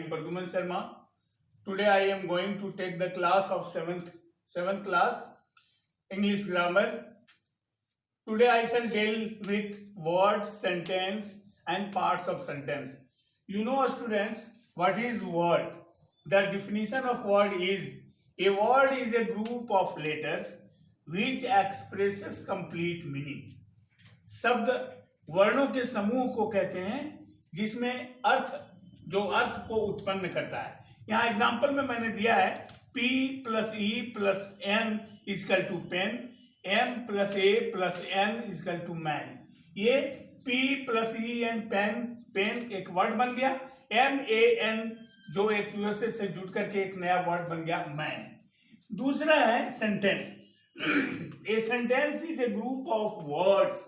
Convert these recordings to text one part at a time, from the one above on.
am Pradyuman Sharma. Today I am going to take the class of 7th class English grammar. Today I shall deal with word, sentence and parts of sentence. You know, students, what is word? The definition of word is a word is a group of letters which expresses complete meaning. शब्द वर्णों के समूह को कहते हैं जिसमें जो अर्थ को उत्पन्न करता है. यहाँ एग्जाम्पल में मैंने दिया है P plus E plus N equal to pen, M plus A plus N equal to man. ये P plus E N pen एक वर्ड बन गया. MAN जो एक यूएसए से जुड़ करके एक नया वर्ड बन गया मैन. दूसरा है sentence. A sentence is a group of words.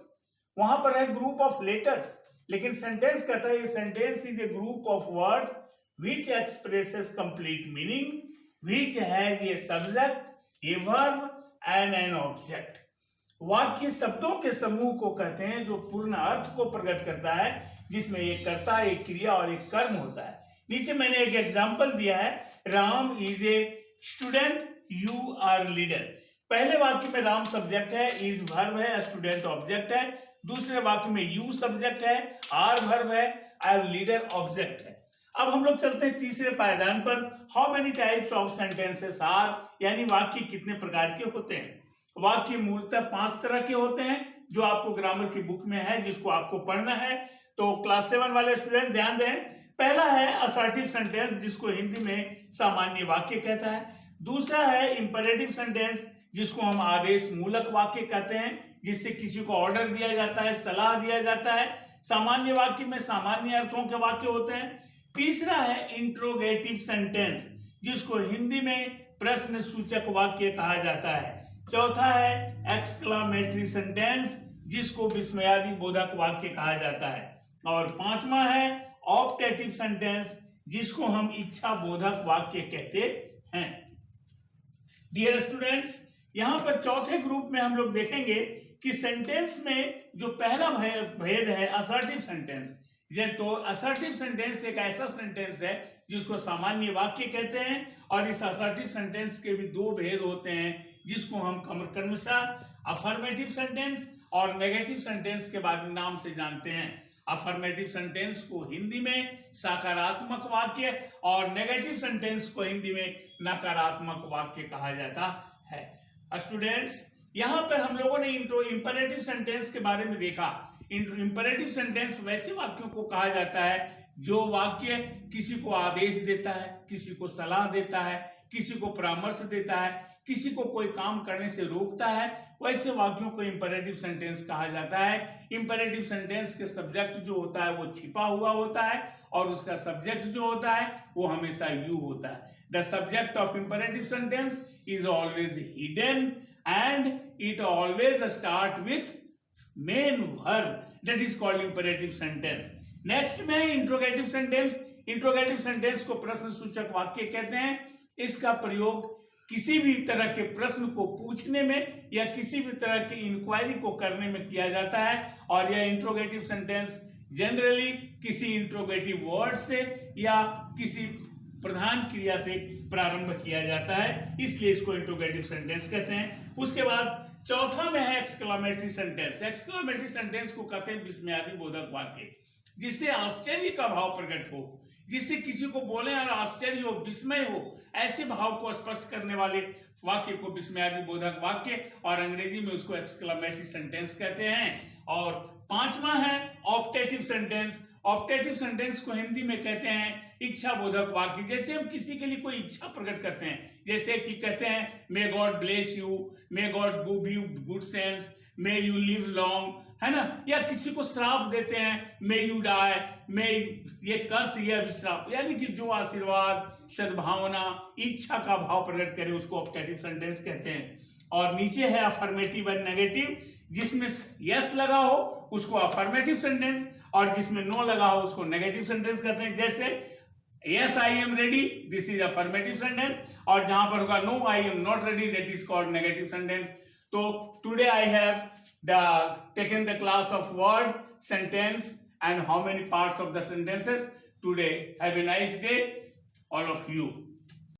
वहां पर है ग्रुप ऑफ लेटर्स, लेकिन सेंटेंस कहता है sentence is a group of words which expresses complete meaning, which has a subject, a verb and an object. वाक्य शब्दों के समूह को कहते हैं जो पूर्ण अर्थ को प्रकट करता है, जिसमें एक कर्ता, एक क्रिया और एक कर्म होता है. नीचे मैंने एक एग्जाम्पल दिया है, Ram is a student, you are leader. पहले वाक्य में राम सब्जेक्ट है, इज वर्ब है, स्टूडेंट ऑब्जेक्ट है. दूसरे वाक्य में यू सब्जेक्ट है, आर वर्ब है, आई लीडर ऑब्जेक्ट है. अब हम लोग चलते हैं तीसरे पायदान पर. How many types of sentences are, यानी वाक्य कितने प्रकार के होते हैं. वाक्य मूलतः 5 तरह के होते हैं जो आपको ग्रामर की बुक में है, जिसको आपको पढ़ना है. तो क्लास 7 वाले स्टूडेंट ध्यान दें. पहला है असर्टिव सेंटेंस, जिसको हिंदी में सामान्य वाक्य कहता है. दूसरा है इंपरेटिव सेंटेंस, जिसको हम आदेश मूलक वाक्य कहते हैं, जिससे किसी को ऑर्डर दिया जाता है, सलाह दिया जाता है. सामान्य वाक्य में सामान्य अर्थों के वाक्य होते हैं. तीसरा है इंट्रोगेटिव सेंटेंस, जिसको हिंदी में प्रश्न सूचक वाक्य कहा जाता है. चौथा है एक्सक्लामेटरी सेंटेंस, जिसको विस्मयादि बोधक वाक्य कहा जाता है. और पांचवा है ऑप्टेटिव सेंटेंस, जिसको हम इच्छा बोधक वाक्य कहते हैं. डियर स्टूडेंट्स, यहां पर चौथे ग्रुप में हम लोग देखेंगे कि सेंटेंस में जो पहला भेद है असर्टिव सेंटेंस. तो असर्टिव सेंटेंस एक ऐसा सेंटेंस है जिसको सामान्य वाक्य कहते हैं, और इस असर्टिव सेंटेंस के भी 2 भेद होते हैं, जिसको हम क्रमशः अफर्मेटिव सेंटेंस और नेगेटिव सेंटेंस के बाद नाम से जानते हैं. अफर्मेटिव सेंटेंस को हिंदी में सकारात्मक वाक्य और नेगेटिव सेंटेंस को हिंदी में नकारात्मक वाक्य कहा जाता है. स्टूडेंट्स, यहां पर हम लोगों ने इंपरेटिव सेंटेंस के बारे में देखा. इंपरेटिव सेंटेंस वैसे वाक्यों को कहा जाता है जो वाक्य किसी को आदेश देता है, किसी को सलाह देता है, किसी को परामर्श देता है, किसी को कोई काम करने से रोकता है. वैसे वाक्यों को इंपरेटिव सेंटेंस कहा जाता है. इंपरेटिव सेंटेंस के सब्जेक्ट जो होता है वो छिपा हुआ होता है, और उसका सब्जेक्ट जो होता है वो हमेशा यू होता है. The subject of imperative sentence is always hidden and it always start with main verb, that is called imperative sentence. Next में इंट्रोगेटिव सेंटेंस. इंट्रोगेटिव सेंटेंस को प्रश्न सूचक वाक्य कहते हैं. इसका प्रयोग किसी भी तरह के प्रश्न को पूछने में या किसी भी तरह की इंक्वायरी को करने में किया जाता है, और यह इंट्रोगेटिव सेंटेंस जनरली किसी इंट्रोगेटिव वर्ड से या किसी प्रधान क्रिया से प्रारंभ किया जाता है, इसलिए इसको इंट्रोगेटिव सेंटेंस कहते हैं. उसके बाद चौथा में है एक्सक्लामेटरी सेंटेंस. एक्सक्लामेटरी सेंटेंस को कहते हैं विस्मयादि बोधक वाक्य, जिससे आश्चर्य का भाव प्रकट हो, जिससे किसी को बोले और आश्चर्य हो, विस्मय हो, ऐसे भाव को स्पष्ट करने वाले वाक्य को विस्मयादि बोधक वाक्य, और अंग्रेजी में उसको एक्सक्लामेटरी सेंटेंस कहते हैं. और पांचवा है ऑप्टेटिव सेंटेंस. ऑप्टेटिव सेंटेंस को हिंदी में कहते हैं इच्छा बोधक वाक्य. जैसे हम किसी के लिए कोई इच्छा प्रकट करते हैं, जैसे कि कहते हैं may God bless you, may God give you good sense, may you live long, है ना. या किसी को श्राप देते हैं मे यू डाई, मे ये कर्स, ये अभिश्राप, यानी कि जो आशीर्वाद, सद्भावना, इच्छा का भाव प्रकट करे उसको ऑप्टेटिव सेंटेंस कहते हैं. और नीचे है अफर्मेटिव एंड नेगेटिव. जिसमें यस लगा हो उसको अफर्मेटिव सेंटेंस, और जिसमें नो लगा हो उसको नेगेटिव सेंटेंस कहते हैं. जैसे yes I am ready, this is affirmative sentence, और जहां पर होगा no I am not ready, that is called negative sentence. तो today I have taken the class of word, sentence and how many parts of the sentences. Today have a nice day. all of you.